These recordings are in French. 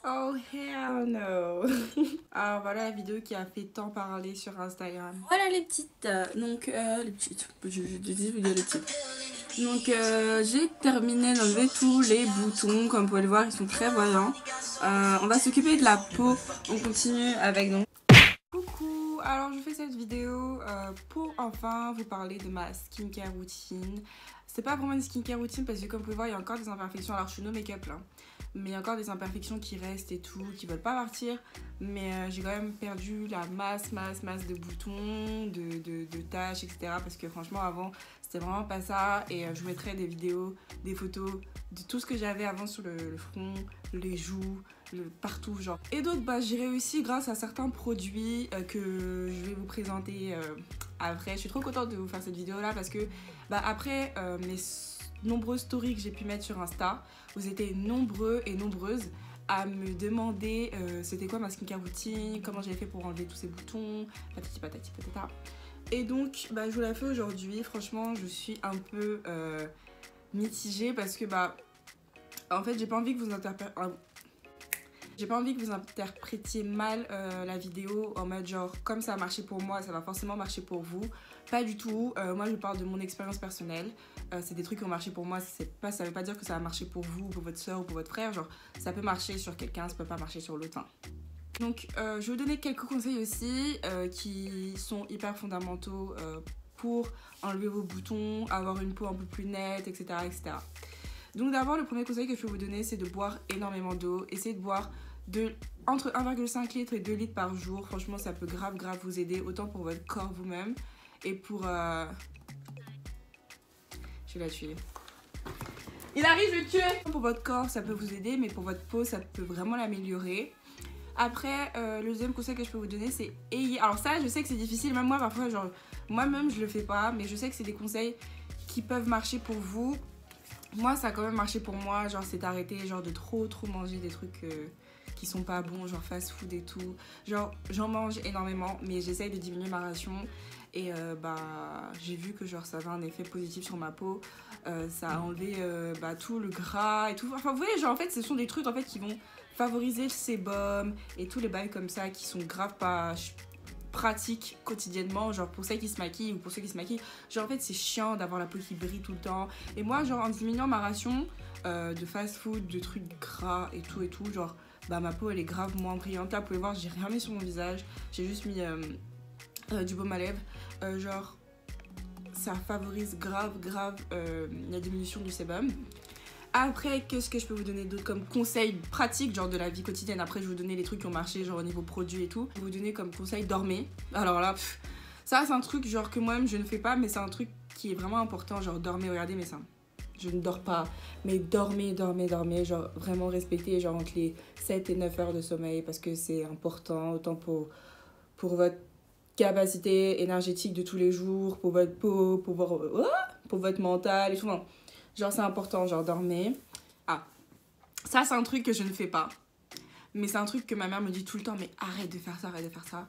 Oh hell no. Alors voilà la vidéo qui a fait tant parler sur Instagram. Voilà les petites, les petites, je dis les petites. Donc j'ai terminé d'enlever tous les boutons, comme vous pouvez le voir ils sont très voyants. On va s'occuper de la peau, on continue avec donc. Coucou, alors je fais cette vidéo pour enfin vous parler de ma skincare routine. C'est pas vraiment une skincare routine parce que comme vous pouvez voir il y a encore des imperfections, alors je suis no make-up là. Mais il y a encore des imperfections qui restent et tout, qui veulent pas partir. Mais j'ai quand même perdu la masse de boutons, de taches, etc. Parce que franchement, avant, c'était vraiment pas ça. Et je vous mettrai des vidéos, des photos de tout ce que j'avais avant sur le front, les joues, partout, genre. Et donc, j'ai réussi grâce à certains produits que je vais vous présenter après. Je suis trop contente de vous faire cette vidéo-là parce que, après mes nombreuses stories que j'ai pu mettre sur Insta, vous étiez nombreux et nombreuses à me demander c'était quoi ma skincare routine, comment j'avais fait pour enlever tous ces boutons, patati patati patata. Et donc je vous la fais aujourd'hui. Franchement je suis un peu mitigée parce que en fait j'ai pas envie que vous interprétiez mal la vidéo en mode genre comme ça a marché pour moi ça va forcément marcher pour vous. Pas du tout, moi je parle de mon expérience personnelle. C'est des trucs qui ont marché pour moi, ça veut pas dire que ça va marcher pour vous, pour votre soeur ou pour votre frère. Genre ça peut marcher sur quelqu'un, ça peut pas marcher sur l'autre. Donc je vais vous donner quelques conseils aussi qui sont hyper fondamentaux pour enlever vos boutons, avoir une peau un peu plus nette, etc. etc. Donc d'abord le premier conseil que je peux vous donner c'est de boire énormément d'eau. Essayez de boire entre 1,5 litre et 2 litres par jour. Franchement ça peut grave vous aider, autant pour votre corps vous-même et pour... Je vais la tuer. Il arrive, je vais le tuer. Pour votre corps ça peut vous aider, mais pour votre peau ça peut vraiment l'améliorer. Après le deuxième conseil que je peux vous donner c'est alors ça je sais que c'est difficile, même moi parfois genre moi-même je le fais pas, mais je sais que c'est des conseils qui peuvent marcher pour vous. Moi ça a quand même marché pour moi, genre c'est d'arrêter genre de trop manger des trucs qui sont pas bons, genre fast food et tout. Genre j'en mange énormément mais j'essaye de diminuer ma ration et j'ai vu que genre ça avait un effet positif sur ma peau. Ça a enlevé tout le gras et tout. Enfin vous voyez genre en fait ce sont des trucs en fait qui vont favoriser le sébum et tous les bails comme ça qui sont grave pas pratiques quotidiennement, genre pour celles qui se maquillent ou pour ceux qui se maquillent, genre en fait c'est chiant d'avoir la peau qui brille tout le temps. Et moi genre en diminuant ma ration de fast food, de trucs gras et tout genre ma peau elle est grave moins brillante. Là vous pouvez voir j'ai rien mis sur mon visage, j'ai juste mis du baume à lèvres, genre ça favorise grave la diminution du sébum. Après, qu'est-ce que je peux vous donner d'autre comme conseils pratiques, genre de la vie quotidienne. Après, je vais vous donner les trucs qui ont marché, genre au niveau produits et tout. Je vais vous donner comme conseil, dormez. Alors là, ça c'est un truc genre que moi-même je ne fais pas, mais c'est un truc qui est vraiment important, genre dormez, regardez mes seins. Je ne dors pas, mais dormez, genre vraiment respectez genre entre les 7 et 9 heures de sommeil parce que c'est important, autant pour votre capacité énergétique de tous les jours, pour votre peau, pour votre mental et tout. Non. Genre c'est important, genre dormez. Ah, ça c'est un truc que je ne fais pas. Mais c'est un truc que ma mère me dit tout le temps, mais arrête de faire ça, arrête de faire ça.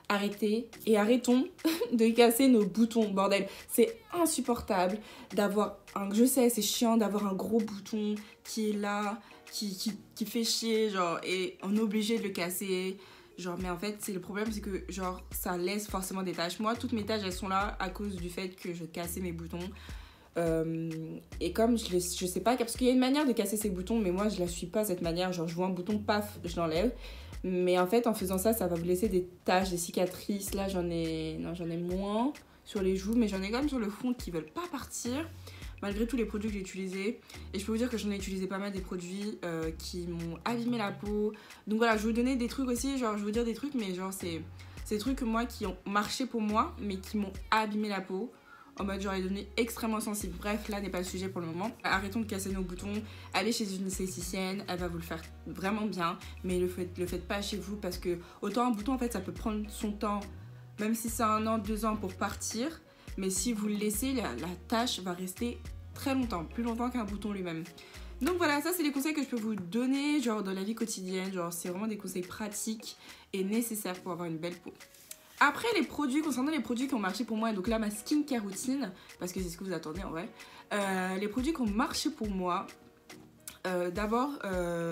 Arrêtez et arrêtons de casser nos boutons, bordel. C'est insupportable d'avoir un... Je sais, c'est chiant d'avoir un gros bouton qui est là, qui fait chier, genre, et on est obligé de le casser. Genre, mais en fait, c'est le problème, c'est que, genre, ça laisse forcément des taches. Moi, toutes mes taches, elles sont là à cause du fait que je cassais mes boutons. Et comme je sais pas, parce qu'il y a une manière de casser ces boutons, mais moi je la suis pas cette manière, genre je vois un bouton, paf, je l'enlève. Mais en fait en faisant ça, ça va vous laisser des taches, des cicatrices. Là j'en ai moins sur les joues, mais j'en ai quand même sur le front qui veulent pas partir, malgré tous les produits que j'ai utilisés. Et je peux vous dire que j'en ai utilisé pas mal des produits qui m'ont abîmé la peau. Donc voilà, je vais vous donner des trucs aussi, genre je vais vous dire des trucs, mais genre c'est des trucs que moi qui ont marché pour moi, mais qui m'ont abîmé la peau. En mode genre elle est devenue extrêmement sensible. Bref, là n'est pas le sujet pour le moment. Arrêtons de casser nos boutons. Allez chez une esthéticienne, elle va vous le faire vraiment bien. Mais le faites pas chez vous parce que autant un bouton en fait ça peut prendre son temps. Même si c'est 1 an, 2 ans pour partir. Mais si vous le laissez, la tâche va rester très longtemps. Plus longtemps qu'un bouton lui-même. Donc voilà, ça c'est les conseils que je peux vous donner genre dans la vie quotidienne. Genre c'est vraiment des conseils pratiques et nécessaires pour avoir une belle peau. Après les produits, concernant les produits qui ont marché pour moi, donc là ma skincare routine, parce que c'est ce que vous attendez en vrai, les produits qui ont marché pour moi, D'abord,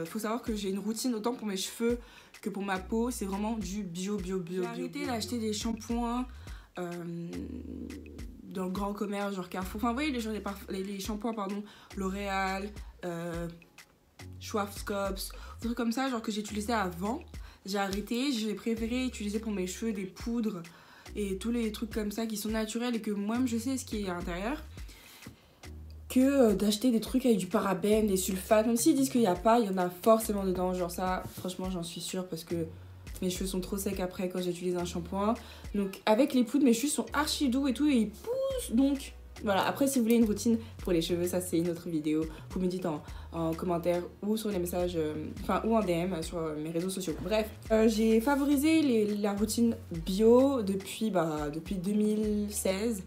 faut savoir que j'ai une routine autant pour mes cheveux que pour ma peau. C'est vraiment du bio. J'ai arrêté d'acheter des shampoings dans le grand commerce, genre Carrefour. Enfin, vous voyez, les shampoings, pardon, L'Oréal, Schwarzkopf, des trucs comme ça, genre que j'utilisais avant. J'ai arrêté, j'ai préféré utiliser pour mes cheveux des poudres et tous les trucs comme ça qui sont naturels et que moi-même je sais ce qui est à l'intérieur. Que d'acheter des trucs avec du parabène, des sulfates, même s'ils disent qu'il n'y a pas, il y en a forcément dedans. Genre ça, franchement, j'en suis sûre parce que mes cheveux sont trop secs après quand j'utilise un shampoing. Donc avec les poudres, mes cheveux sont archi doux et tout et ils poussent. Donc voilà, après si vous voulez une routine pour les cheveux, ça c'est une autre vidéo. Vous me dites en commentaire ou sur les messages, ou en DM sur mes réseaux sociaux. Bref, j'ai favorisé la routine bio depuis 2016.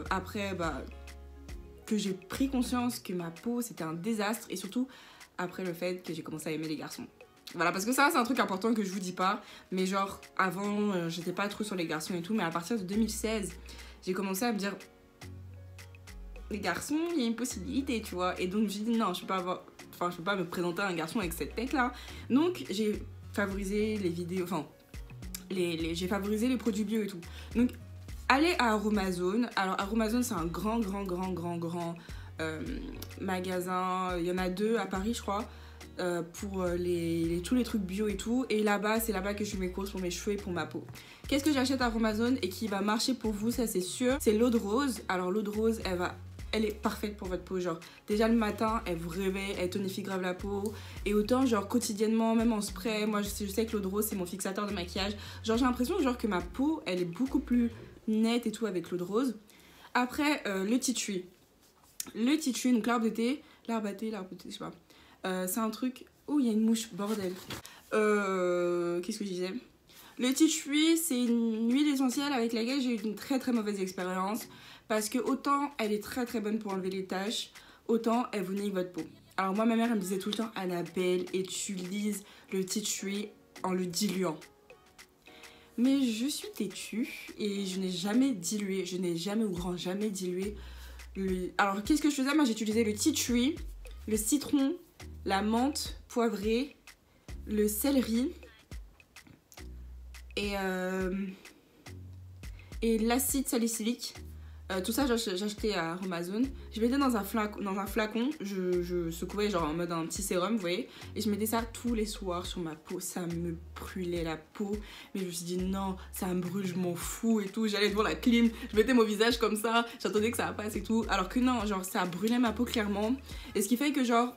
Après, que j'ai pris conscience que ma peau c'était un désastre et surtout après le fait que j'ai commencé à aimer les garçons. Voilà, parce que ça c'est un truc important que je vous dis pas, mais genre avant j'étais pas trop sur les garçons et tout, mais à partir de 2016 j'ai commencé à me dire les garçons il y a une possibilité, tu vois, et donc j'ai dit non, je peux pas me présenter à un garçon avec cette tête là. Donc j'ai favorisé les vidéos, j'ai favorisé les produits bio et tout. Donc allez à Aromazone. Alors Aromazone c'est un grand magasin. Il y en a 2 à Paris je crois, pour tous les trucs bio et tout. Et là-bas, c'est là-bas que je fais mes courses pour mes cheveux et pour ma peau. Qu'est-ce que j'achète à Aromazone et qui va marcher pour vous, ça c'est sûr. C'est l'eau de rose. Alors l'eau de rose, elle est parfaite pour votre peau. Genre déjà le matin, elle vous réveille, elle tonifie grave la peau. Et autant genre quotidiennement, même en spray. Moi je sais que l'eau de rose c'est mon fixateur de maquillage. Genre j'ai l'impression genre que ma peau, elle est beaucoup plus nette et tout avec l'eau de rose. Après, le tea tree. Le tea tree, donc l'arbre à thé, je sais pas. C'est un truc... Oh, il y a une mouche, bordel. Qu'est-ce que je disais? Le tea tree, c'est une huile essentielle avec laquelle j'ai eu une très mauvaise expérience. Parce que autant elle est très bonne pour enlever les taches, autant elle vous nique votre peau. Alors moi, ma mère, elle me disait tout le temps, Annabelle, utilise le tea tree en le diluant. Mais je suis têtue et je n'ai jamais dilué, jamais dilué. Alors qu'est-ce que je faisais? Moi j'utilisais le tea tree, le citron, la menthe poivrée, le céleri et l'acide salicylique. Tout ça j'achetais à Amazon. Je mettais dans un flacon, je secouais genre en mode un petit sérum, vous voyez, et je mettais ça tous les soirs sur ma peau. Ça me brûlait la peau, mais je me suis dit non, ça me brûle, je m'en fous et tout. J'allais devant la clim, je mettais mon visage comme ça, j'attendais que ça passe et tout, alors que non, genre ça brûlait ma peau clairement. Et ce qui fait que genre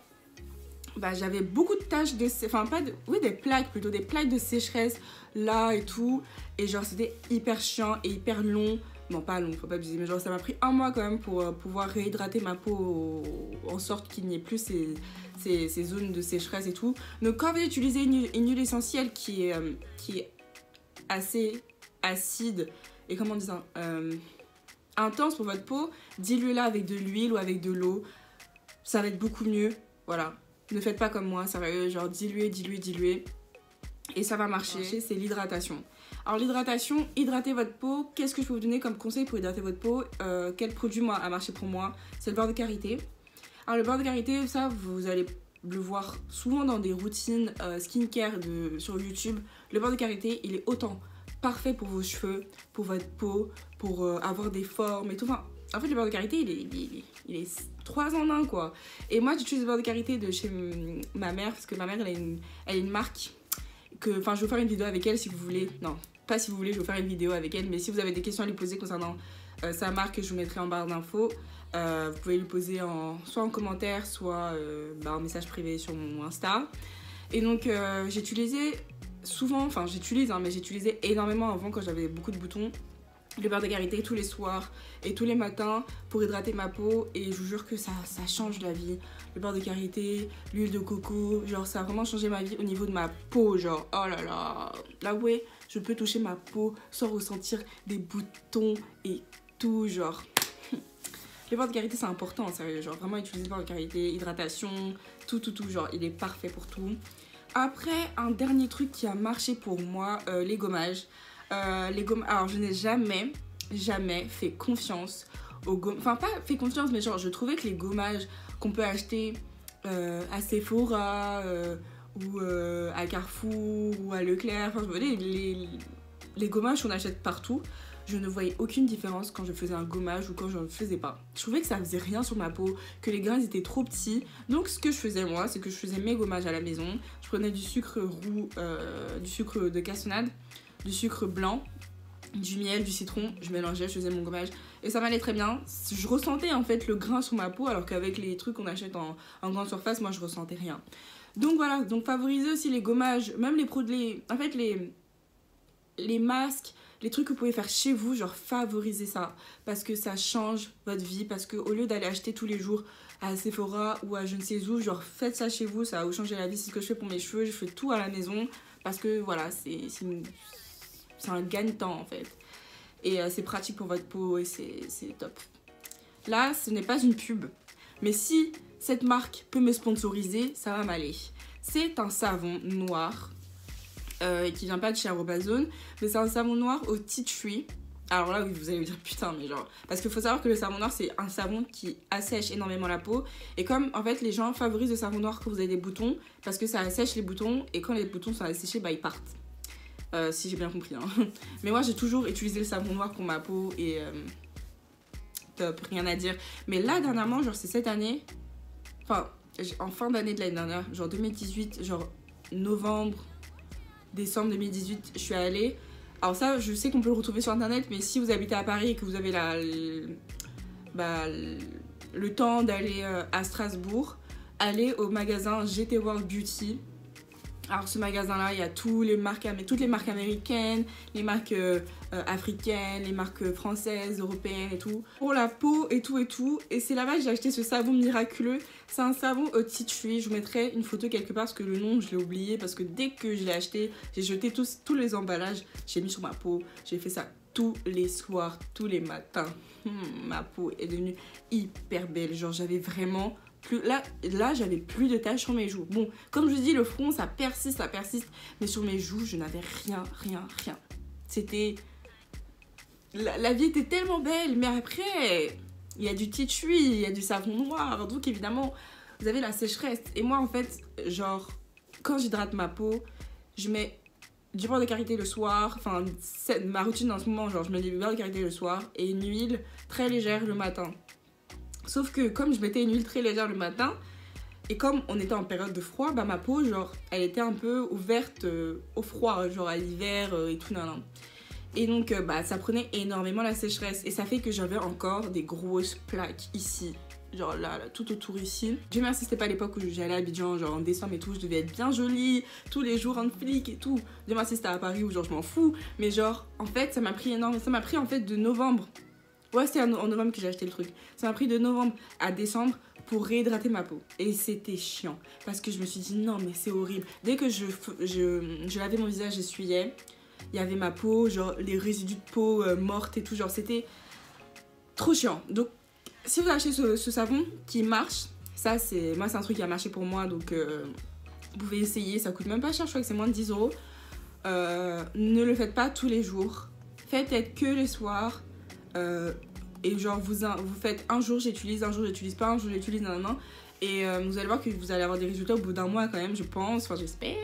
j'avais beaucoup de taches des plaques de sécheresse là et tout, et genre c'était hyper chiant et hyper long. Non, pas long, faut pas abuser, mais genre ça m'a pris 1 mois quand même pour pouvoir réhydrater ma peau en sorte qu'il n'y ait plus ces zones de sécheresse et tout. Donc quand vous utilisez une huile essentielle qui est assez acide et comment on dit ça, intense pour votre peau, diluez-la avec de l'huile ou avec de l'eau, ça va être beaucoup mieux. Voilà, ne faites pas comme moi, ça va genre diluer et ça va marcher. C'est l'hydratation. Alors l'hydratation, hydratez votre peau. Qu'est-ce que je peux vous donner comme conseil pour hydrater votre peau? Quel produit a marché pour moi? C'est le beurre de karité. Alors le beurre de karité, ça vous allez le voir souvent dans des routines skincare sur YouTube. Le beurre de karité, il est autant parfait pour vos cheveux, pour votre peau, pour avoir des formes et tout. Enfin, en fait le beurre de karité, il est 3 en 1 quoi. Et moi j'utilise le beurre de karité de chez ma mère, parce que ma mère elle a une marque je vais vous faire une vidéo avec elle si vous voulez. Non, pas si vous voulez, je vais vous faire une vidéo avec elle, mais si vous avez des questions à lui poser concernant sa marque, je vous mettrai en barre d'infos. Vous pouvez lui poser soit en commentaire, soit en message privé sur mon Insta. Et donc j'utilisais énormément avant quand j'avais beaucoup de boutons, le beurre de karité tous les soirs et tous les matins pour hydrater ma peau, et je vous jure que ça change la vie. Le beurre de karité, l'huile de coco, genre ça a vraiment changé ma vie au niveau de ma peau, genre oh là là. Là ouais, je peux toucher ma peau sans ressentir des boutons et tout, genre. Le beurre de karité c'est important, sérieux, genre vraiment utiliser le beurre de karité, hydratation, tout, genre il est parfait pour tout. Après, un dernier truc qui a marché pour moi, les gommages. Alors je n'ai jamais fait confiance aux gommages. Enfin pas fait confiance, mais genre je trouvais que les gommages qu'on peut acheter à Sephora ou à Carrefour ou à Leclerc, enfin, les gommages qu'on achète partout, je ne voyais aucune différence quand je faisais un gommage ou quand je ne le faisais pas. Je trouvais que ça faisait rien sur ma peau, que les grains étaient trop petits. Donc ce que je faisais moi, c'est que je faisais mes gommages à la maison. Je prenais du sucre roux, du sucre de cassonade, du sucre blanc, du miel, du citron, je mélangeais, je faisais mon gommage et ça m'allait très bien. Je ressentais en fait le grain sur ma peau alors qu'avec les trucs qu'on achète en grande surface, moi je ressentais rien. Donc voilà, donc favoriser aussi les gommages, même les produits, en fait les masques, les trucs que vous pouvez faire chez vous, genre favorisez ça parce que ça change votre vie, parce que au lieu d'aller acheter tous les jours à Sephora ou à je ne sais où, genre faites ça chez vous, ça va vous changer la vie. C'est ce que je fais pour mes cheveux, je fais tout à la maison parce que voilà, c'est un gagne-temps en fait. Et c'est pratique pour votre peau et c'est top. Là, ce n'est pas une pub, mais si cette marque peut me sponsoriser, ça va m'aller. C'est un savon noir qui vient pas de chez Arobazone, mais c'est un savon noir au tea tree. Alors là, oui, vous allez me dire putain, mais genre... Parce qu'il faut savoir que le savon noir, c'est un savon qui assèche énormément la peau. Et comme, en fait, les gens favorisent le savon noir quand vous avez des boutons, parce que ça assèche les boutons, et quand les boutons sont asséchés, bah ils partent. Si j'ai bien compris, hein. Mais moi, j'ai toujours utilisé le savon noir pour ma peau, et... top, rien à dire. Mais là, dernièrement, genre, c'est cette année... Enfin, en fin d'année de l'année dernière, genre 2018, genre novembre, décembre 2018, je suis allée... Alors ça, je sais qu'on peut le retrouver sur internet, mais si vous habitez à Paris et que vous avez le temps d'aller à Strasbourg, allez au magasin GT World Beauty. Alors ce magasin-là, il y a toutes les marques américaines, les marques africaines, les marques françaises, européennes et tout. Pour la peau et tout et tout. Et c'est là-bas que j'ai acheté ce savon miraculeux. C'est un savon au tea tree. Je vous mettrai une photo quelque part parce que le nom, je l'ai oublié. Parce que dès que je l'ai acheté, j'ai jeté tous les emballages. J'ai mis sur ma peau. J'ai fait ça tous les soirs, tous les matins. Ma peau est devenue hyper belle. Genre j'avais vraiment... Là j'avais plus de taches sur mes joues. Bon, comme je vous dis, le front ça persiste, mais sur mes joues je n'avais rien. C'était... La vie était tellement belle, mais après il y a du tea tree, il y a du savon noir, donc évidemment vous avez la sécheresse. Et moi en fait, genre quand j'hydrate ma peau, je mets du beurre de karité le soir, enfin ma routine en ce moment, genre je mets du beurre de karité le soir et une huile très légère le matin. Sauf que comme je mettais une huile très légère le matin, et comme on était en période de froid, bah ma peau, genre, elle était un peu ouverte au froid, genre à l'hiver et tout, nan. Et donc, bah, ça prenait énormément la sécheresse. Et ça fait que j'avais encore des grosses plaques ici. Genre là, tout autour ici. Dieu merci, c'était pas l'époque où j'allais à Abidjan, genre en décembre et tout, je devais être bien jolie, tous les jours en flic et tout. Dieu merci, c'était à Paris où genre je m'en fous. Mais genre, en fait, ça m'a pris énormément. Ça m'a pris en fait de novembre. Ouais, c'était en novembre que j'ai acheté le truc. Ça m'a pris de novembre à décembre pour réhydrater ma peau. Et c'était chiant. Parce que je me suis dit, non, mais c'est horrible. Dès que je lavais mon visage, j'essuyais, il y avait ma peau, genre les résidus de peau morte et tout. Genre, c'était trop chiant. Donc, si vous achetez ce savon qui marche, ça, c'est un truc qui a marché pour moi. Donc, vous pouvez essayer. Ça coûte même pas cher. Je crois que c'est moins de 10 €. Ne le faites pas tous les jours. Faites peut-être que les soirs. Et genre vous faites un jour j'utilise pas, un jour j'utilise nan. Et vous allez voir que vous allez avoir des résultats au bout d'un mois quand même, je pense, enfin j'espère,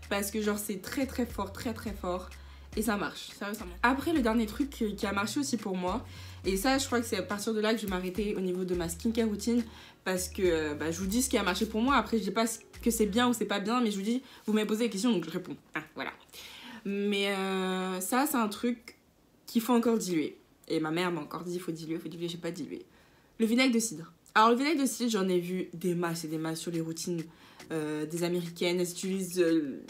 parce que genre c'est très fort et ça marche, sérieusement. Après le dernier truc qui a marché aussi pour moi, et ça je crois que c'est à partir de là que je vais m'arrêter au niveau de ma skincare routine, parce que je vous dis ce qui a marché pour moi. Après je dis pas que c'est bien ou c'est pas bien, mais je vous dis, vous m'avez posé des questions donc je réponds, voilà. Mais ça c'est un truc qu'il faut encore diluer. Et ma mère m'a encore dit, il faut diluer, j'ai pas dilué. Le vinaigre de cidre. Alors le vinaigre de cidre, j'en ai vu des masses et des masses sur les routines des américaines. Elles utilisent le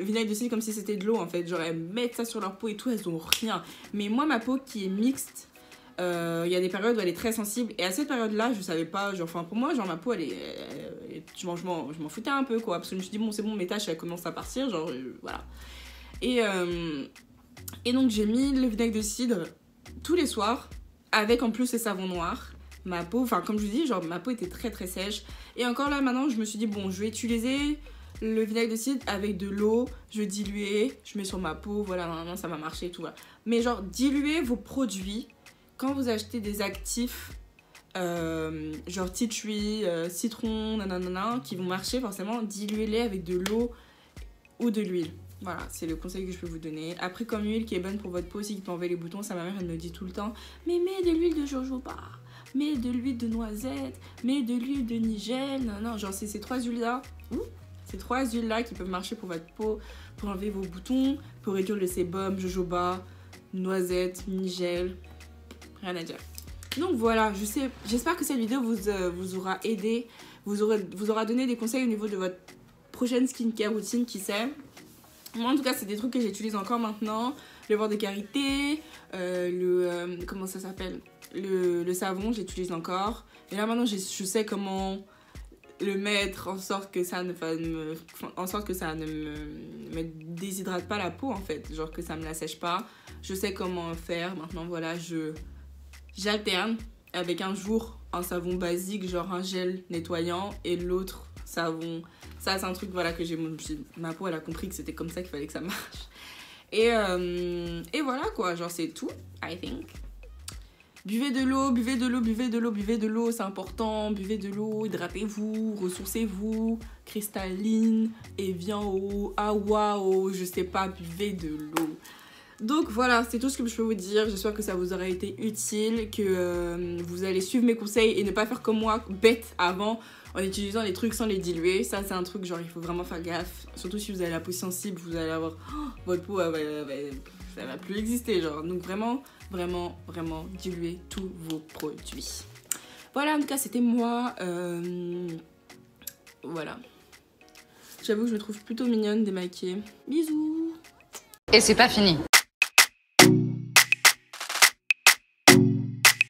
vinaigre de cidre comme si c'était de l'eau en fait. Genre elles mettent ça sur leur peau et tout, elles ont rien. Mais moi ma peau qui est mixte, il y a des périodes où elle est très sensible. Et à cette période-là, je savais pas, genre, enfin pour moi, genre ma peau, je m'en foutais un peu quoi. Parce que je me suis dit, bon c'est bon, mes taches elles commencent à partir, genre voilà. Et donc j'ai mis le vinaigre de cidre tous les soirs, avec en plus les savons noirs. Ma peau, enfin comme je vous dis, genre ma peau était très sèche. Et encore là maintenant je me suis dit bon, je vais utiliser le vinaigre de cidre avec de l'eau, je vais diluer, je mets sur ma peau, voilà, ça va marcher et tout, voilà. Mais genre diluez vos produits quand vous achetez des actifs genre tea tree, citron, nanana, qui vont marcher forcément. Diluez-les avec de l'eau ou de l'huile. Voilà, c'est le conseil que je peux vous donner. Après, comme huile qui est bonne pour votre peau aussi, qui peut enlever les boutons, ça, ma mère, elle me dit tout le temps, mais mets de l'huile de jojoba, mets de l'huile de noisette, mets de l'huile de nigel. Non, genre c'est ces 3 huiles-là. Ces 3 huiles-là qui peuvent marcher pour votre peau, pour enlever vos boutons, pour réduire le sébum, jojoba, noisette, nigel. Rien à dire. Donc voilà, j'espère que cette vidéo vous aura aidé, vous aura donné des conseils au niveau de votre prochaine skincare routine, qui sait. Moi en tout cas c'est des trucs que j'utilise encore maintenant. Le beurre de karité, comment ça s'appelle, le savon j'utilise encore. Et là maintenant je sais comment le mettre en sorte que ça ne me déshydrate pas la peau en fait. Genre que ça me la sèche pas. Je sais comment faire maintenant, voilà, j'alterne avec un jour un savon basique, genre un gel nettoyant, et l'autre savon. Ça, c'est un truc, voilà, que ma peau, elle a compris que c'était comme ça qu'il fallait que ça marche. Et voilà, quoi. Genre, c'est tout, I think. Buvez de l'eau, buvez de l'eau, buvez de l'eau, buvez de l'eau, c'est important. Buvez de l'eau, hydratez-vous, ressourcez-vous, cristalline, Evian, Awa, je sais pas, buvez de l'eau. Donc voilà, c'est tout ce que je peux vous dire. J'espère que ça vous aura été utile, que vous allez suivre mes conseils et ne pas faire comme moi, bête avant, en utilisant les trucs sans les diluer. Ça, c'est un truc, genre, il faut vraiment faire gaffe. Surtout si vous avez la peau sensible, vous allez avoir... votre peau, ça va plus exister, genre. Donc vraiment, vraiment, vraiment, diluez tous vos produits. Voilà, en tout cas, c'était moi. Voilà. J'avoue que je me trouve plutôt mignonne, démaquillée. Bisous. Et c'est pas fini.